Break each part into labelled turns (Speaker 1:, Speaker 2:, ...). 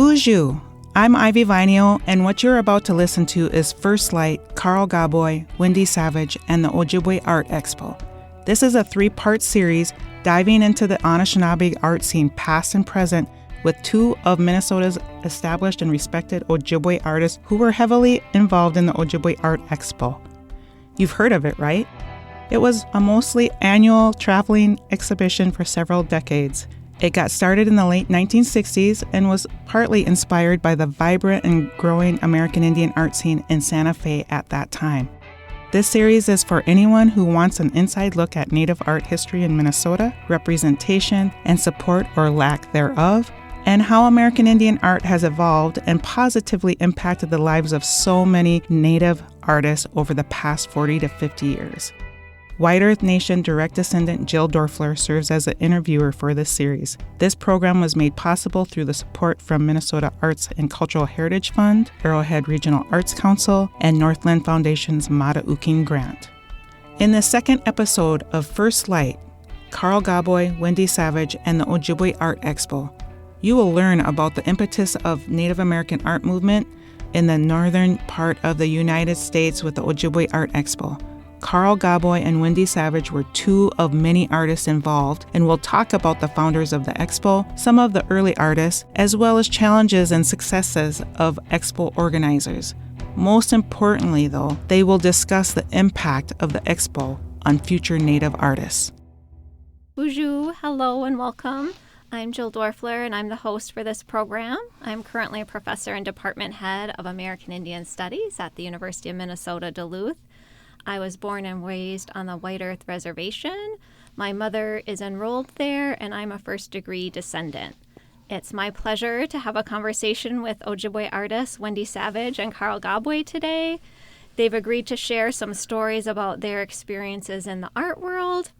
Speaker 1: Bonjour, I'm Ivy Vineo, and what you're about to listen to is First Light, Carl Gaboy, Wendy Savage, and the Ojibwe Art Expo. This is a 3-part series diving into the Anishinaabe art scene past and present with 2 of Minnesota's established and respected Ojibwe artists who were heavily involved in the Ojibwe Art Expo. You've heard of it, right? It was a mostly annual traveling exhibition for several decades. It got started in the late 1960s and was partly inspired by the vibrant and growing American Indian art scene in Santa Fe at that time. This series is for anyone who wants an inside look at Native art history in Minnesota, representation and support or lack thereof, and how American Indian art has evolved and positively impacted the lives of so many Native artists over the past 40 to 50 years. White Earth Nation direct descendant Jill Dorfler serves as an interviewer for this series. This program was made possible through the support from Minnesota Arts and Cultural Heritage Fund, Arrowhead Regional Arts Council, and Northland Foundation's Matauking Grant. In the second episode of First Light, Carl Gaboy, Wendy Savage, and the Ojibwe Art Expo, you will learn about the impetus of Native American art movement in the northern part of the United States with the Ojibwe Art Expo. Carl Gaboy and Wendy Savage were 2 of many artists involved, and we'll talk about the founders of the Expo, some of the early artists, as well as challenges and successes of Expo organizers. Most importantly, though, they will discuss the impact of the Expo on future Native artists.
Speaker 2: Bonjour, hello and welcome. I'm Jill Dorfler, and I'm the host for this program. I'm currently a professor and department head of American Indian Studies at the University of Minnesota, Duluth. I was born and raised on the White Earth Reservation. My mother is enrolled there, and I'm a first-degree descendant. It's my pleasure to have a conversation with Ojibwe artists Wendy Savage and Carl Gaboy today. They've agreed to share some stories about their experiences in the art world,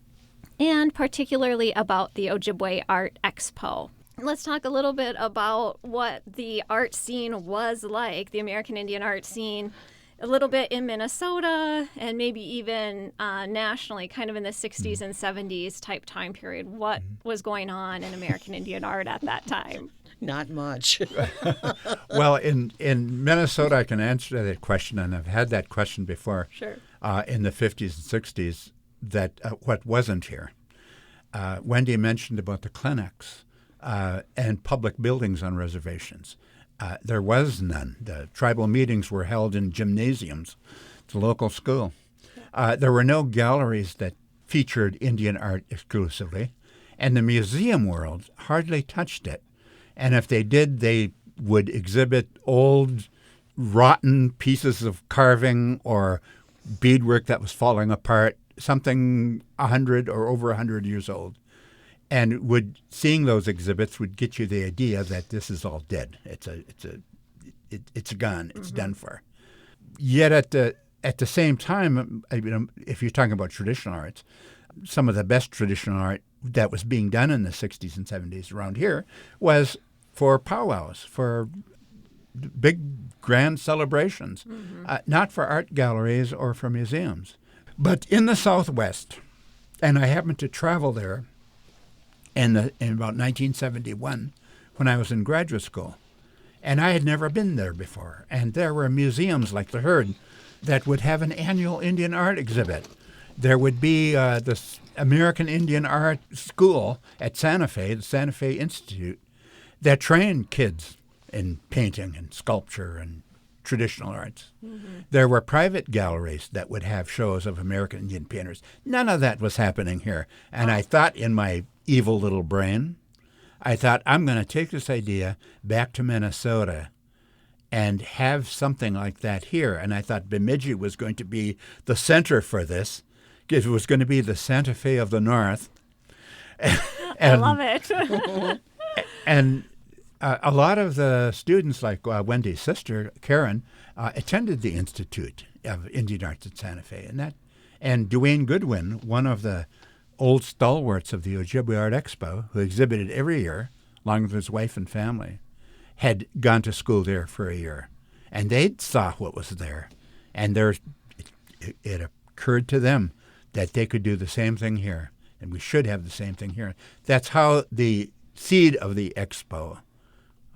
Speaker 2: and particularly about the Ojibwe Art Expo. Let's talk a little bit about what the art scene was like, the American Indian art scene, a little bit in Minnesota and maybe even nationally, kind of in the 60s and 70s type time period. What was going on in American Indian art at that time?
Speaker 3: Not much.
Speaker 4: Well, in Minnesota, I can answer that question, and I've had that question before.
Speaker 2: Sure.
Speaker 4: In the 50s and 60s, that what wasn't here. Wendy mentioned about the clinics and public buildings on reservations. There was none. The tribal meetings were held in gymnasiums, the local school. There were no galleries that featured Indian art exclusively, and the museum world hardly touched it. And if they did, they would exhibit old, rotten pieces of carving or beadwork that was falling apart, something 100 or over 100 years old. And seeing those exhibits would get you the idea that this is all dead. It's gone. It's done for. Yet at the same time, if you're talking about traditional arts, some of the best traditional art that was being done in the 60s and 70s around here was for powwows, for big grand celebrations, not for art galleries or for museums. But in the Southwest, and I happened to travel there in about 1971 when I was in graduate school. And I had never been there before. And there were museums like the Herd that would have an annual Indian art exhibit. There would be this American Indian Art School at Santa Fe, the Santa Fe Institute, that trained kids in painting and sculpture and traditional arts. There were private galleries that would have shows of American Indian painters. None of that was happening here. And I thought in my evil little brain, I thought, I'm going to take this idea back to Minnesota and have something like that here. And I thought Bemidji was going to be the center for this. It was going to be the Santa Fe of the North.
Speaker 2: I love it.
Speaker 4: And a lot of the students, like Wendy's sister, Karen, attended the Institute of Indian Arts at Santa Fe. And Duane Goodwin, one of the old stalwarts of the Ojibwe Art Expo, who exhibited every year, along with his wife and family, had gone to school there for a year. And they saw what was there. And it occurred to them that they could do the same thing here. And we should have the same thing here. That's how the seed of the expo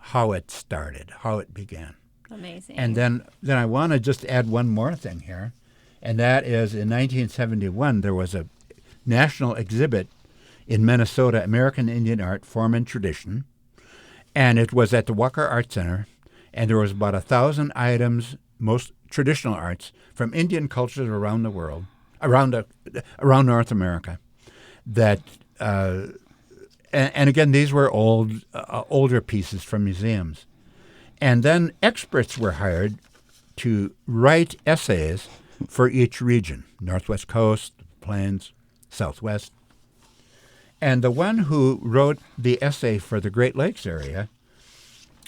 Speaker 4: how it started, how it began.
Speaker 2: Amazing.
Speaker 4: And then I want to just add one more thing here, and that is in 1971 there was a national exhibit in Minnesota, American Indian Art, Form and Tradition, and it was at the Walker Art Center, and there was about 1,000 items, most traditional arts from Indian cultures around the world, around North America, that and again these were older pieces from museums, and then experts were hired to write essays for each region: Northwest Coast, Plains, Southwest. And the one who wrote the essay for the Great Lakes area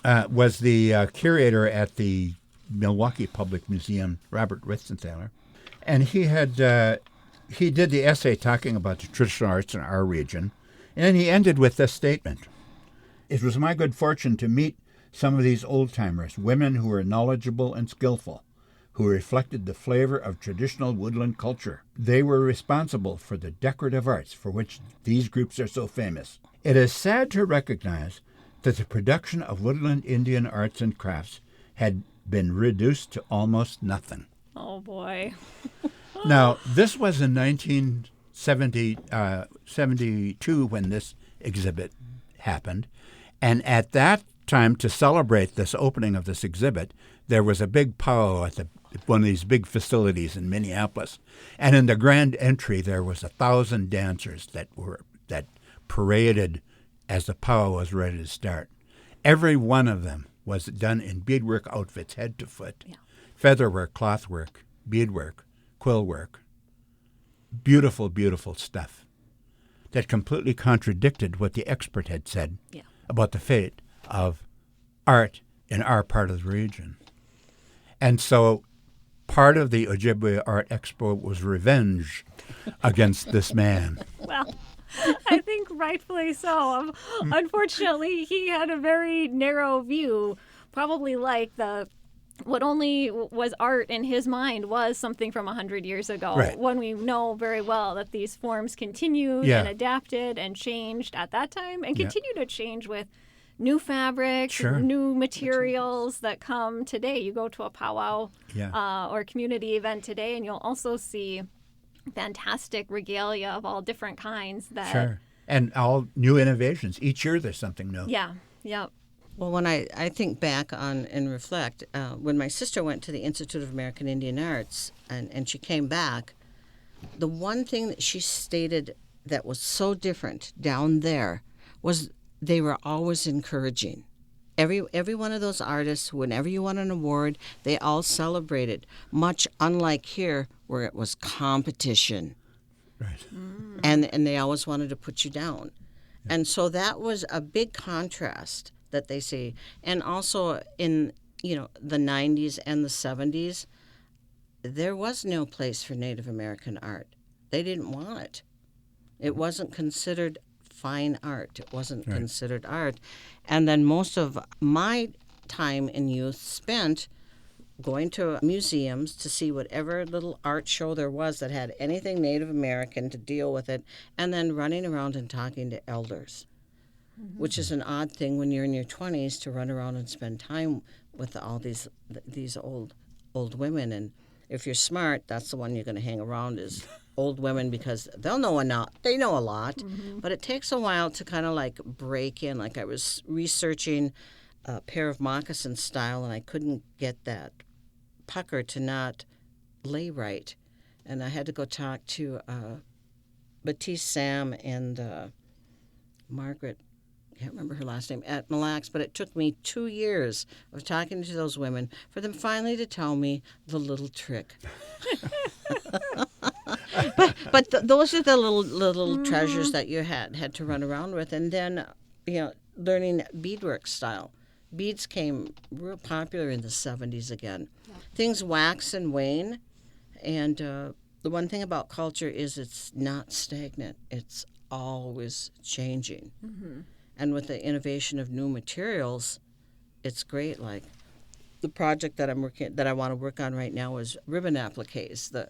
Speaker 4: was the curator at the Milwaukee Public Museum, Robert Ritzenthaler. And he did the essay talking about the traditional arts in our region. And then he ended with this statement: "It was my good fortune to meet some of these old-timers, women who were knowledgeable and skillful, who reflected the flavor of traditional woodland culture. They were responsible for the decorative arts for which these groups are so famous. It is sad to recognize that the production of woodland Indian arts and crafts had been reduced to almost nothing."
Speaker 2: Oh, boy.
Speaker 4: Now, this was in 1972 when this exhibit happened. And at that time, to celebrate this opening of this exhibit, there was a big powwow at one of these big facilities in Minneapolis. And in the grand entry, there was 1,000 dancers that paraded as the powwow was ready to start. Every one of them was done in beadwork outfits, head to foot. Yeah. Featherwork, clothwork, beadwork, quillwork. Beautiful, beautiful stuff that completely contradicted what the expert had said about the fate of art in our part of the region. And so part of the Ojibwe Art Expo was revenge against this man.
Speaker 2: Well, I think rightfully so. Unfortunately, he had a very narrow view, probably like what only was art in his mind was something from 100 years ago,
Speaker 4: right,
Speaker 2: when we know very well that these forms continued and adapted and changed at that time and continue to change with new fabrics, new materials that come today. You go to a powwow or community event today, and you'll also see fantastic regalia of all different kinds.
Speaker 4: And all new innovations. Each year there's something new.
Speaker 2: Yep.
Speaker 3: Well, when I think back on and reflect, when my sister went to the Institute of American Indian Arts and she came back, the one thing that she stated that was so different down there was they were always encouraging. Every one of those artists, whenever you won an award, they all celebrated, much unlike here where it was competition.
Speaker 4: Right.
Speaker 3: And they always wanted to put you down. Yeah. And so that was a big contrast that they see. And also in the 90s and the 70s, there was no place for Native American art. They didn't want it. It wasn't considered fine art. It wasn't considered art. And then most of my time in youth spent going to museums to see whatever little art show there was that had anything Native American to deal with it, and then running around and talking to elders, which is an odd thing when you're in your 20s to run around and spend time with all these old women. And if you're smart, that's the one you're going to hang around is old women, because they'll know enough. They know a lot, but it takes a while to kind of like break in. Like I was researching a pair of moccasin style, and I couldn't get that pucker to not lay right, and I had to go talk to Batiste Sam and Margaret. I can't remember her last name, at Mille Lacs, but it took me 2 years of talking to those women for them finally to tell me the little trick. but those are the little treasures that you had to run around with. And then, learning beadwork style. Beads came real popular in the 70s again. Yeah. Things wax and wane, and the one thing about culture is it's not stagnant. It's always changing. Mm-hmm. And with the innovation of new materials, it's great. Like the project that I want to work on right now is ribbon appliques, the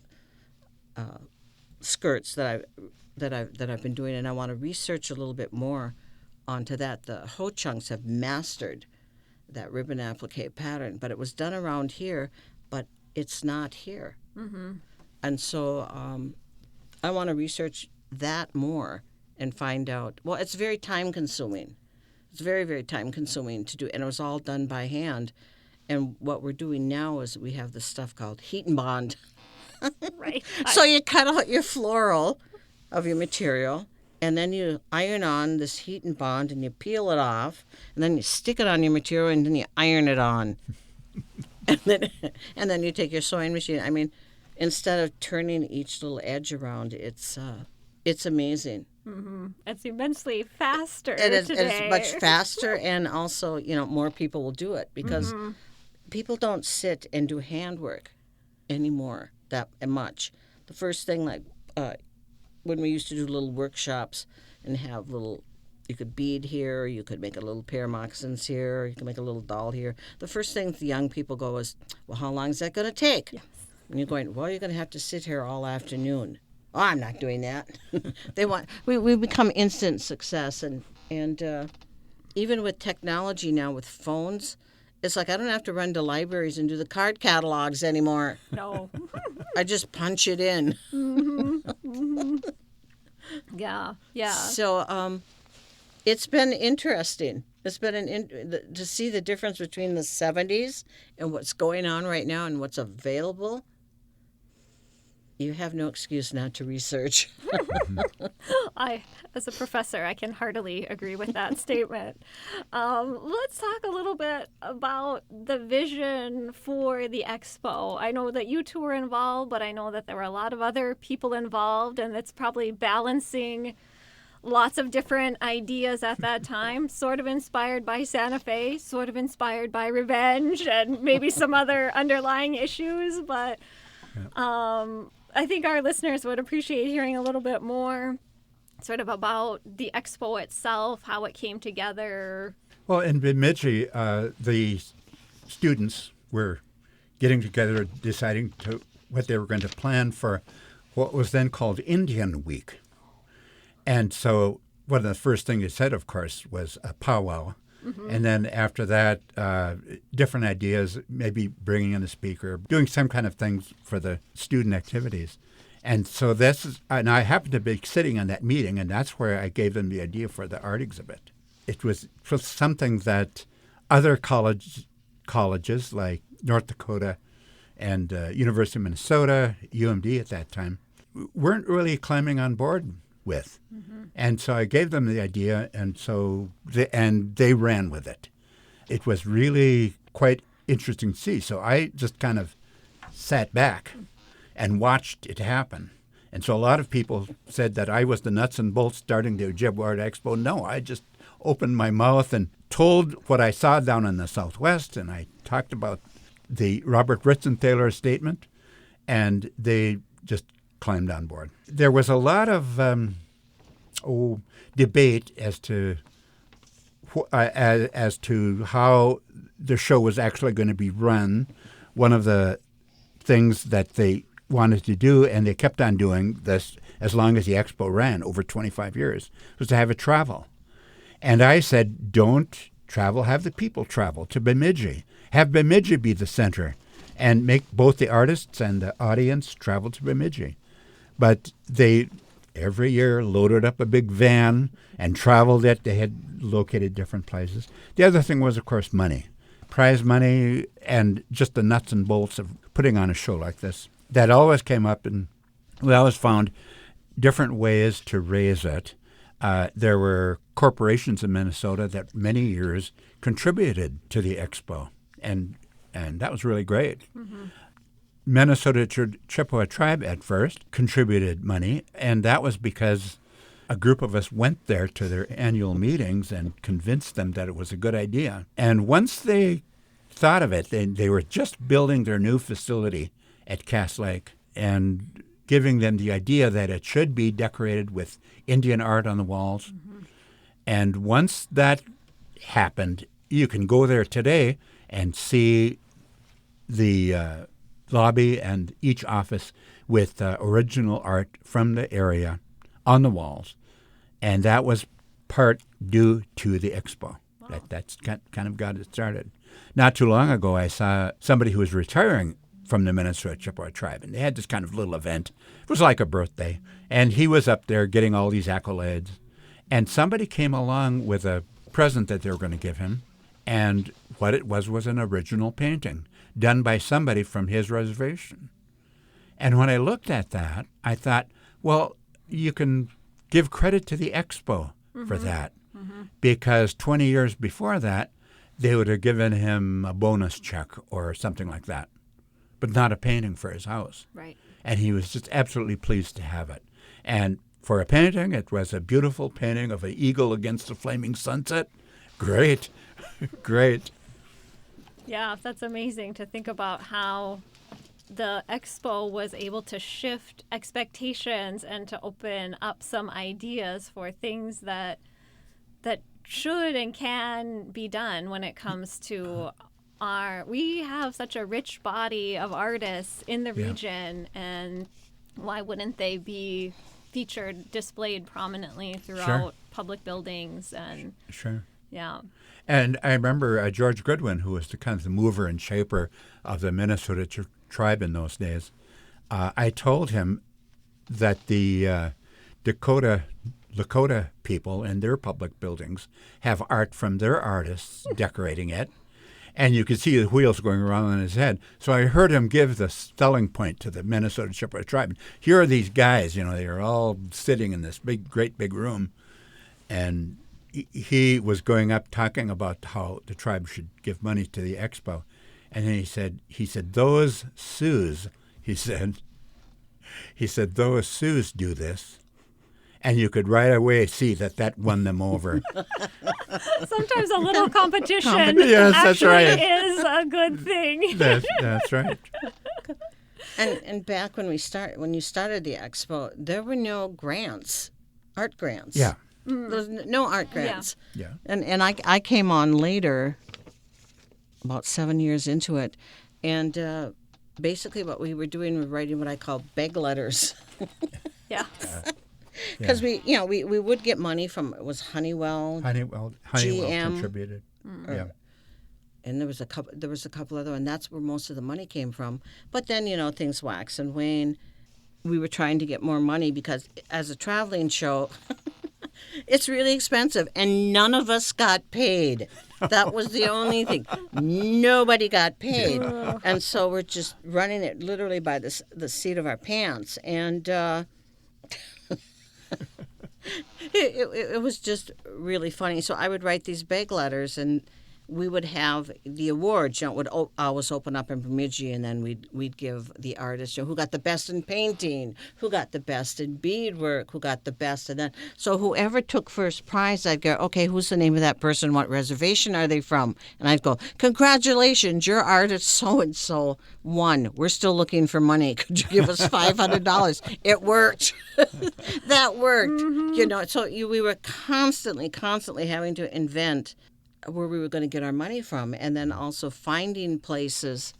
Speaker 3: skirts that I've been doing, and I want to research a little bit more onto that. The Ho-Chunks have mastered that ribbon applique pattern. But it was done around here, but it's not here. And so I want to research that more and find out. Well, it's very time consuming. It's very, very time consuming to do. And it was all done by hand. And what we're doing now is we have this stuff called heat and bond.
Speaker 2: Right.
Speaker 3: So you cut out your floral of your material, and then you iron on this heat and bond, and you peel it off, and then you stick it on your material, and then you iron it on. and then you take your sewing machine. I mean, instead of turning each little edge around, it's amazing.
Speaker 2: It's immensely faster
Speaker 3: It's
Speaker 2: today.
Speaker 3: much faster, and also, more people will do it because people don't sit and do handwork anymore that much. The first thing, like when we used to do little workshops and have you could bead here, you could make a little pair of moccasins here, you could make a little doll here. The first thing the young people go is, well, how long is that going to take? Yes. And you're going, well, you're going to have to sit here all afternoon. Oh, I'm not doing that. We become instant success, and even with technology now with phones, it's like I don't have to run to libraries and do the card catalogs anymore.
Speaker 2: No.
Speaker 3: I just punch it in.
Speaker 2: Yeah.
Speaker 3: So it's been interesting. It's been to see the difference between the 70s and what's going on right now and what's available. You have no excuse not to research.
Speaker 2: As a professor, I can heartily agree with that statement. Let's talk a little bit about the vision for the expo. I know that you two were involved, but I know that there were a lot of other people involved, and it's probably balancing lots of different ideas at that time, sort of inspired by Santa Fe, sort of inspired by revenge, and maybe some other underlying issues, but I think our listeners would appreciate hearing a little bit more sort of about the expo itself, how it came together.
Speaker 4: Well, in Bemidji, the students were getting together, deciding what they were going to plan for what was then called Indian Week. And so one of the first things they said, of course, was a powwow. And then after that, different ideas, maybe bringing in a speaker, doing some kind of things for the student activities. And so and I happened to be sitting in that meeting, and that's where I gave them the idea for the art exhibit. It was something that other colleges like North Dakota and University of Minnesota, UMD at that time, weren't really climbing on board with. And so I gave them the idea, and they ran with it. It was really quite interesting to see. So I just kind of sat back and watched it happen. And so a lot of people said that I was the nuts and bolts starting the Ojibwe Art Expo. No, I just opened my mouth and told what I saw down in the Southwest, and I talked about the Robert Ritzenthaler statement, and they just climbed on board. There was a lot of debate as to how the show was actually going to be run. One of the things that they wanted to do, and they kept on doing this as long as the expo ran, over 25 years, was to have it travel. And I said, don't travel, have the people travel to Bemidji. Have Bemidji be the center and make both the artists and the audience travel to Bemidji. But they, every year, loaded up a big van and traveled it. They had located different places. The other thing was, of course, money. Prize money and just the nuts and bolts of putting on a show like this. That always came up, and we always found different ways to raise it. There were corporations in Minnesota that many years contributed to the expo, and that was really great. Minnesota Chippewa Tribe at first contributed money, and that was because a group of us went there to their annual meetings and convinced them that it was a good idea. And once they thought of it, they were just building their new facility at Cass Lake and giving them the idea that it should be decorated with Indian art on the walls. And once that happened, you can go there today and see the lobby and each office with original art from the area on the walls. And that was part due to the expo.
Speaker 2: Wow.
Speaker 4: That's kind of got it started. Not too long ago, I saw somebody who was retiring from the Minnesota Chippewa tribe, and they had this kind of little event. It was like a birthday, and he was up there getting all these accolades, and somebody came along with a present that they were going to give him, and what it was an original painting done by somebody from his reservation. And when I looked at that, I thought, well, you can give credit to the expo for that, because 20 years before that, they would have given him a bonus check or something like that, but not a painting for his house.
Speaker 2: Right.
Speaker 4: And he was just absolutely pleased to have it. And for a painting, it was a beautiful painting of an eagle against a flaming sunset. Great, great.
Speaker 2: Yeah, that's amazing to think about how the expo was able to shift expectations and to open up some ideas for things that should and can be done when it comes to we have such a rich body of artists in the region, and why wouldn't they be featured, displayed prominently throughout public buildings? And
Speaker 4: Sure.
Speaker 2: yeah.
Speaker 4: And I remember George Goodwin, who was the kind of the mover and shaper of the Minnesota tribe in those days. I told him that the Lakota people in their public buildings have art from their artists decorating it, and you could see the wheels going around in his head. So I heard him give the selling point to the Minnesota Chippewa tribe. Here are these guys, they are all sitting in this great big room, and he was going up talking about how the tribe should give money to the expo. And then he said, those Sioux, he said, those Sioux do this. And you could right away see that won them over.
Speaker 2: Sometimes a little competition
Speaker 4: Yes, that's
Speaker 2: actually
Speaker 4: right.
Speaker 2: is a good thing.
Speaker 4: That's right.
Speaker 3: And back when you started the expo, there were no grants, art grants.
Speaker 4: Yeah.
Speaker 3: There was no art grants.
Speaker 4: Yeah.
Speaker 3: And I came on later, about 7 years into it, and basically what we were doing was writing what I call beg letters.
Speaker 2: Yeah.
Speaker 3: Because we would get money from, it was Honeywell GM,
Speaker 4: contributed. Yeah.
Speaker 3: and there was a couple other, and that's where most of the money came from. But then things wax and wane. We were trying to get more money because as a traveling show, it's really expensive, and none of us got paid. That was the only thing. Nobody got paid, and so we're just running it literally by the seat of our pants, and. It was just really funny. So I would write these beg letters, and we would have the awards. It would always open up in Bemidji, and then we'd give the artist who got the best in painting, who got the best in beadwork, who got the best, and then so whoever took first prize, I'd go, okay, who's the name of that person? What reservation are they from? And I'd go, congratulations, your artist so and so won. We're still looking for money. Could you give us $500? It worked. That worked. So we were constantly having to invent where we were going to get our money from, and then also finding places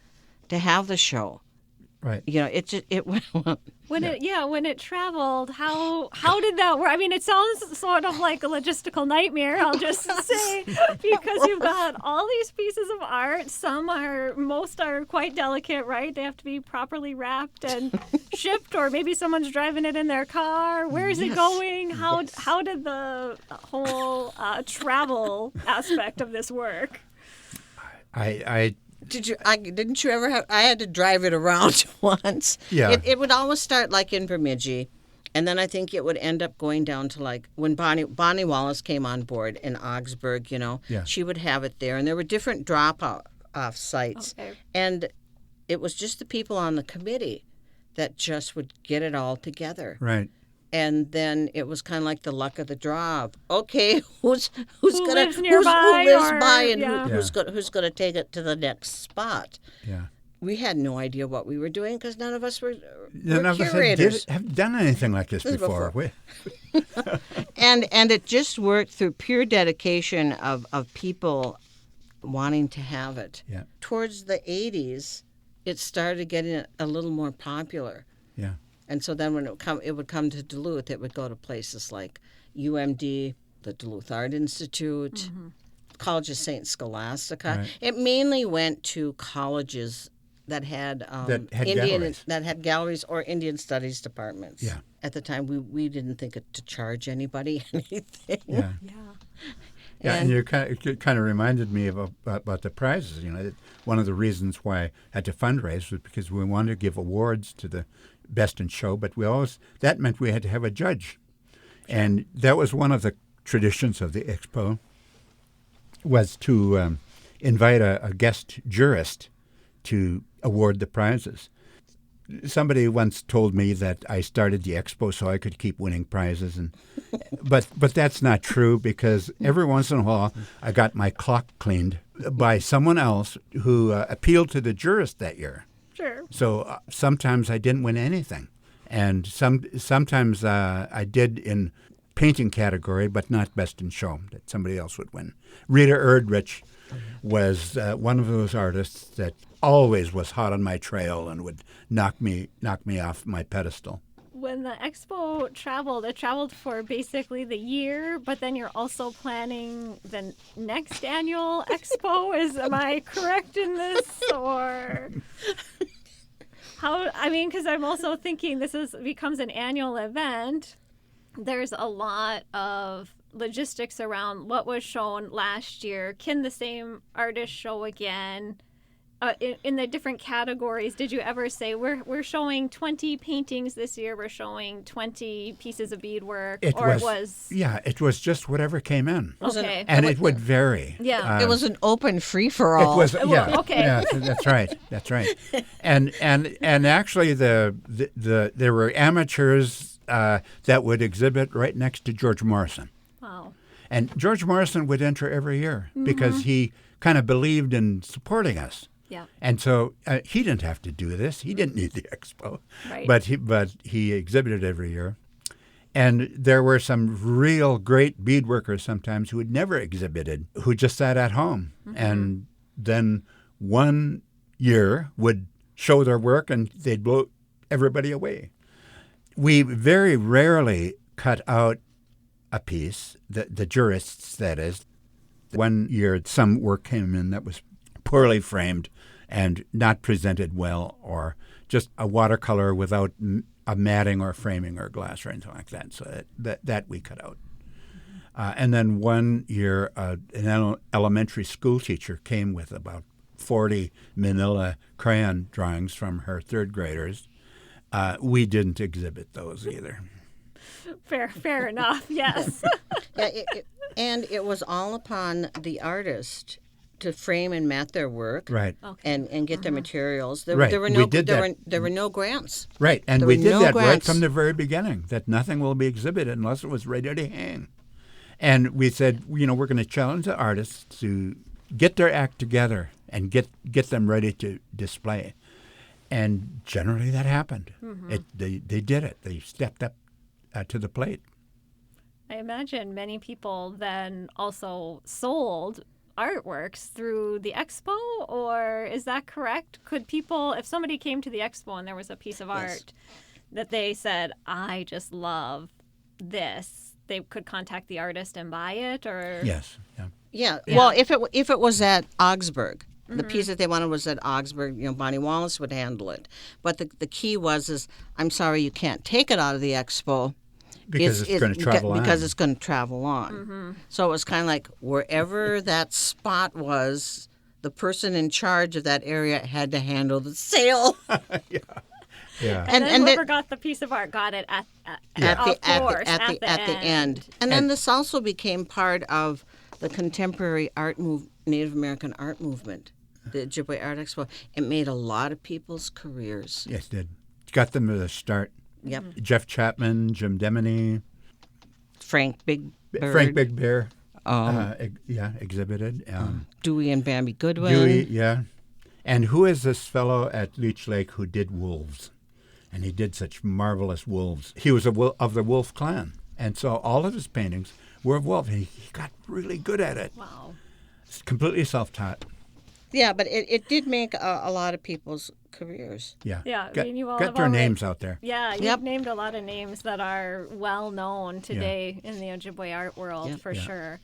Speaker 3: to have the show.
Speaker 4: Right.
Speaker 3: It went
Speaker 2: When it traveled, how did that work? I mean, it sounds sort of like a logistical nightmare, I'll just say, because you've got all these pieces of art. Most are quite delicate, right? They have to be properly wrapped and shipped, or maybe someone's driving it in their car. Where is it going? How did the whole travel aspect of this work?
Speaker 3: Didn't you ever have? I had to drive it around once.
Speaker 4: Yeah.
Speaker 3: It would always start like in Bemidji, and then I think it would end up going down to like when Bonnie Wallace came on board in Augsburg.
Speaker 4: Yeah.
Speaker 3: She would have it there, and there were different drop-off sites,
Speaker 2: Okay.
Speaker 3: and it was just the people on the committee that just would get it all together.
Speaker 4: Right.
Speaker 3: And then it was kind of like the luck of the draw. Okay, who lives
Speaker 2: nearby,
Speaker 3: and who's gonna take it to the next spot?
Speaker 4: Yeah.
Speaker 3: We had no idea what we were doing because none of us were
Speaker 4: None of us have done anything like this before.
Speaker 3: And it just worked through pure dedication of people wanting to have it.
Speaker 4: Yeah.
Speaker 3: Towards the 80s, it started getting a little more popular.
Speaker 4: Yeah.
Speaker 3: And so then when it would come to Duluth, it would go to places like UMD, the Duluth Art Institute, College of St. Scholastica.
Speaker 4: Right.
Speaker 3: It mainly went to colleges that had galleries or Indian Studies departments.
Speaker 4: Yeah.
Speaker 3: At the time, we didn't think to charge anybody anything.
Speaker 4: Yeah. Yeah, and you kind of reminded me about the prizes. You know, one of the reasons why I had to fundraise was because we wanted to give awards to the best in show, but that meant we had to have a judge, and that was one of the traditions of the expo, was to invite a guest jurist to award the prizes. Somebody once told me that I started the expo so I could keep winning prizes, but that's not true, because every once in a while I got my clock cleaned by someone else who appealed to the jurist that year.
Speaker 2: Sure.
Speaker 4: So sometimes I didn't win anything, and sometimes I did in painting category, but not best in show, that somebody else would win. Rita Erdrich was one of those artists that always was hot on my trail and would knock me off my pedestal.
Speaker 2: When the expo traveled, it traveled for basically the year, but then you're also planning the next annual expo. Am I correct in this, or how? I mean, because I'm also thinking this becomes an annual event. There's a lot of logistics around what was shown last year. Can the same artist show again? In the different categories, did you ever say we're showing 20 paintings this year, we're showing 20 pieces of beadwork, it was
Speaker 4: yeah, it was just whatever came in.
Speaker 2: Okay.
Speaker 4: And it would vary.
Speaker 2: Yeah.
Speaker 3: It was an open free for all.
Speaker 4: It was, yeah.
Speaker 2: Okay.
Speaker 4: Yeah, that's right. That's right. And actually there were amateurs that would exhibit right next to George Morrison.
Speaker 2: Wow.
Speaker 4: And George Morrison would enter every year because he kind of believed in supporting us.
Speaker 2: Yeah.
Speaker 4: And so he didn't have to do this. He didn't need the expo.
Speaker 2: Right.
Speaker 4: But he exhibited every year. And there were some real great beadworkers sometimes who had never exhibited, who just sat at home. And then one year would show their work and they'd blow everybody away. We very rarely cut out a piece, the jurists, that is. One year some work came in that was poorly framed and not presented well, or just a watercolor without a matting or framing or glass or anything like that. So that we cut out. And then one year, an elementary school teacher came with about 40 manila crayon drawings from her third graders. We didn't exhibit those either.
Speaker 2: Fair enough, yes.
Speaker 3: Yeah, and it was all upon the artist to frame and mat their work,
Speaker 4: Right,
Speaker 3: and get their materials.
Speaker 4: Right.
Speaker 3: There were
Speaker 4: We
Speaker 3: no
Speaker 4: did that.
Speaker 3: there were no grants.
Speaker 4: right, and
Speaker 3: There
Speaker 4: we
Speaker 3: were
Speaker 4: did
Speaker 3: no
Speaker 4: that right
Speaker 3: grants.
Speaker 4: from the very beginning. That nothing will be exhibited unless it was ready to hang. And we said, we're going to challenge the artists to get their act together and get them ready to display. And generally that happened. They did it. They stepped up to the plate.
Speaker 2: I imagine many people then also sold artworks through the expo, or is that correct? Could people, if somebody came to the expo and there was a piece of art that they said, I just love this, they could contact the artist and buy it, or?
Speaker 4: Yes.
Speaker 3: Yeah. Well, if it was at Augsburg, the piece that they wanted was at Augsburg, Bonnie Wallace would handle it. But the key was, I'm sorry, you can't take it out of the expo.
Speaker 4: Because it's going to travel on.
Speaker 3: Because it's going to travel on. So it was kind of like wherever that spot was, the person in charge of that area had to handle the sale.
Speaker 4: Yeah.
Speaker 2: And then whoever got the piece of art got it at the end.
Speaker 3: And then this also became part of the contemporary Native American art movement, the Ojibwe Art Expo. It made a lot of people's careers.
Speaker 4: Yes, it did. Got them to the start.
Speaker 3: Yep.
Speaker 4: Jeff Chapman, Jim Demany,
Speaker 3: Frank Big
Speaker 4: Bear, exhibited.
Speaker 3: Dewey and Bambi Goodwin.
Speaker 4: Dewey, yeah. And who is this fellow at Leech Lake who did wolves? And he did such marvelous wolves. He was of the Wolf clan. And so all of his paintings were of wolf. And he got really good at it.
Speaker 2: Wow.
Speaker 4: It's completely self-taught.
Speaker 3: Yeah, but it did make a lot of people's careers.
Speaker 4: Yeah.
Speaker 2: Yeah,
Speaker 4: Got,
Speaker 2: I mean, you all
Speaker 4: got
Speaker 2: have
Speaker 4: their
Speaker 2: already,
Speaker 4: names out there.
Speaker 2: Yeah, you've
Speaker 3: Yep.
Speaker 2: named a lot of names that are well known today in the Ojibwe art world, for sure.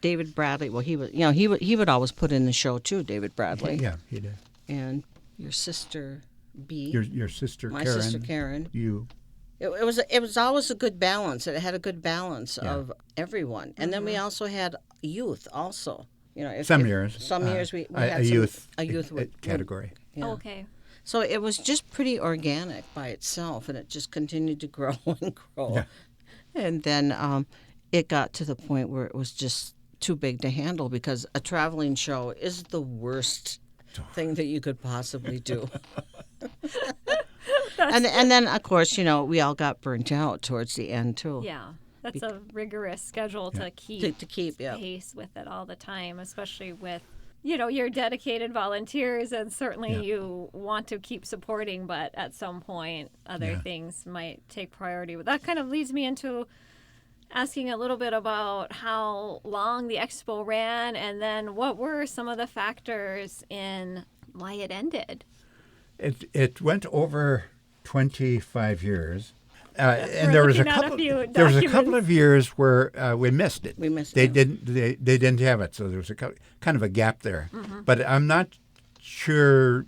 Speaker 3: David Bradley. Well, he would always put in the show too, David Bradley.
Speaker 4: Yeah, he did.
Speaker 3: And your sister B.
Speaker 4: Your sister
Speaker 3: my
Speaker 4: Karen.
Speaker 3: sister Karen.
Speaker 4: You.
Speaker 3: It was always a good balance. It had a good balance of everyone. And then we also had youth also.
Speaker 4: Some years
Speaker 3: we
Speaker 4: a
Speaker 3: had
Speaker 4: youth
Speaker 3: a youth
Speaker 4: category.
Speaker 3: Yeah.
Speaker 2: Okay.
Speaker 3: So it was just pretty organic by itself, and it just continued to grow and grow.
Speaker 4: Yeah.
Speaker 3: And then it got to the point where it was just too big to handle, because a traveling show is the worst thing that you could possibly do. And then, of course, we all got burnt out towards the end, too.
Speaker 2: Yeah. That's a rigorous schedule to keep,
Speaker 3: To keep, yeah.
Speaker 2: pace with it all the time, especially with, your dedicated volunteers, and certainly you want to keep supporting, but at some point other things might take priority. But that kind of leads me into asking a little bit about how long the expo ran, and then what were some of the factors in why it ended.
Speaker 4: It went over 25 years. And there was a couple of years where we missed it.
Speaker 3: We missed
Speaker 4: they
Speaker 3: it.
Speaker 4: They didn't have it, so there was kind of a gap there. But I'm not sure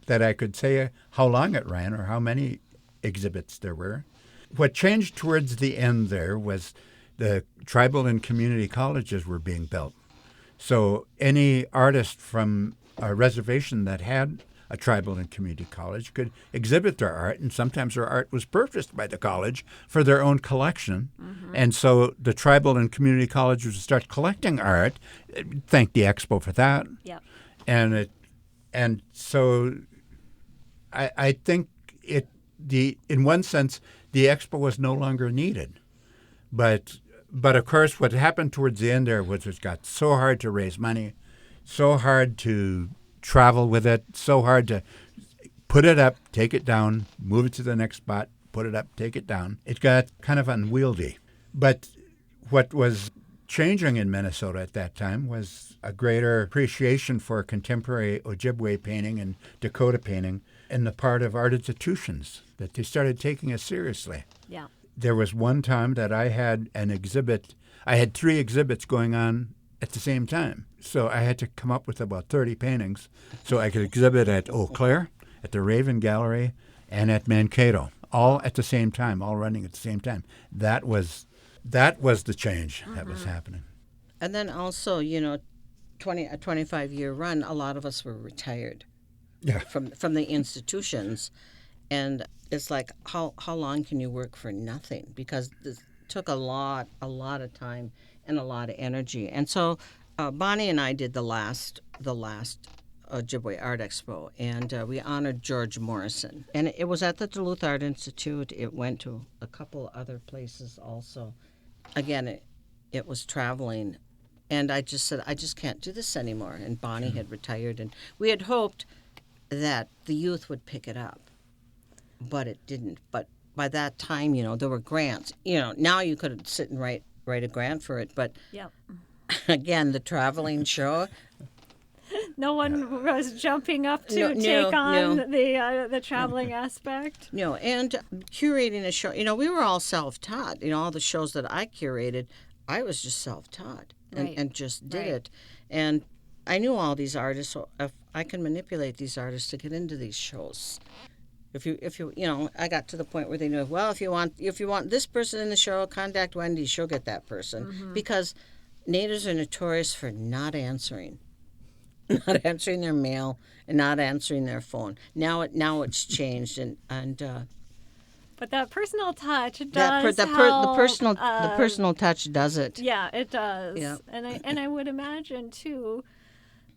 Speaker 4: that I could say how long it ran or how many exhibits there were. What changed towards the end there was the tribal and community colleges were being built. So any artist from a reservation that had a tribal and community college could exhibit their art, and sometimes their art was purchased by the college for their own collection. And so the tribal and community colleges would start collecting art. Thank the expo for that.
Speaker 2: Yep.
Speaker 4: And so I think in one sense the expo was no longer needed, but of course what happened towards the end there was it got so hard to raise money, so hard to travel with it, so hard to put it up, take it down, move it to the next spot, put it up, take it down. It got kind of unwieldy. But what was changing in Minnesota at that time was a greater appreciation for contemporary Ojibwe painting and Dakota painting in the part of art institutions, that they started taking it seriously.
Speaker 2: Yeah.
Speaker 4: There was one time that I had an exhibit. I had 3 exhibits going on at the same time. So I had to come up with about 30 paintings so I could exhibit at Eau Claire, at the Raven Gallery, and at Mankato, all at the same time, all running at the same time. That was the change that was happening.
Speaker 3: And then also, a 25-year run, a lot of us were retired from the institutions. And it's like, how long can you work for nothing? Because this took a lot of time and a lot of energy. And so Bonnie and I did the last Ojibwe Art Expo, and we honored George Morrison. And it was at the Duluth Art Institute. It went to a couple other places also. Again, it was traveling. And I just said, I just can't do this anymore. And Bonnie had retired, and we had hoped that the youth would pick it up. But it didn't. But by that time, there were grants. Now you could sit and write a grant for it. But again, the traveling show.
Speaker 2: No one was jumping up to take on the traveling aspect.
Speaker 3: No, and curating a show. We were all self-taught. All the shows that I curated, I was just self-taught and just did it. And I knew all these artists, so if I can manipulate these artists to get into these shows. If you I got to the point where they knew, well, if you want this person in the show, contact Wendy, she'll get that person. Because natives are notorious for not answering their mail and not answering their phone. Now it's changed, and
Speaker 2: but that personal touch does
Speaker 3: the personal touch does it.
Speaker 2: Yeah, it does.
Speaker 3: Yeah.
Speaker 2: And I would imagine too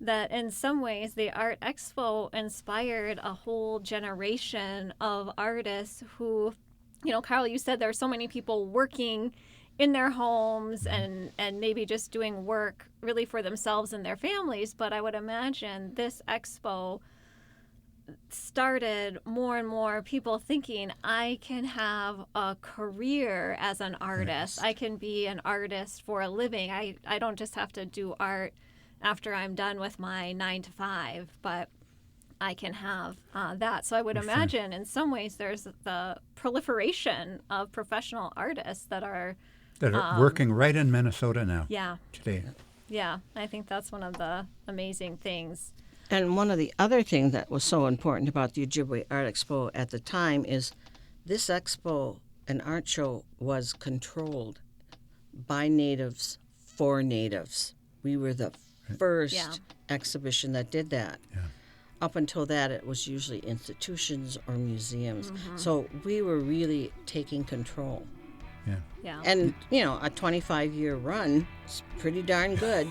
Speaker 2: that in some ways the Art Expo inspired a whole generation of artists who, Carl, you said there are so many people working in their homes and maybe just doing work really for themselves and their families. But I would imagine this expo started more and more people thinking, I can have a career as an artist. I can be an artist for a living. I don't just have to do art after I'm done with my 9 to 5, but I can have that. So I would imagine in some ways there's the proliferation of professional artists that are
Speaker 4: working right in Minnesota now.
Speaker 2: Yeah.
Speaker 4: Today.
Speaker 2: Yeah, I think that's one of the amazing things.
Speaker 3: And one of the other things that was so important about the Ojibwe Art Expo at the time is this expo and art show was controlled by natives for natives. We were the first exhibition that did that.
Speaker 4: Yeah.
Speaker 3: Up until that, it was usually institutions or museums. So we were really taking control.
Speaker 4: Yeah.
Speaker 2: Yeah.
Speaker 3: And, you know, a 25-year run is pretty darn good.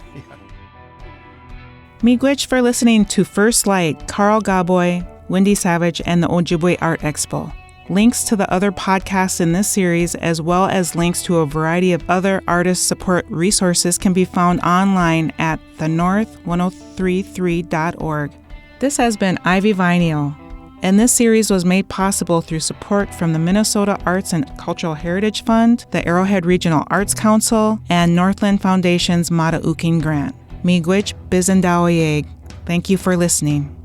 Speaker 1: Miigwech for listening to First Light, Carl Gaboy, Wendy Savage, and the Ojibwe Art Expo. Links to the other podcasts in this series, as well as links to a variety of other artist support resources, can be found online at thenorth1033.org. This has been Ivy Vineo, and this series was made possible through support from the Minnesota Arts and Cultural Heritage Fund, the Arrowhead Regional Arts Council, and Northland Foundation's Mataukin Grant. Miigwech Bizendaoyeg. Thank you for listening.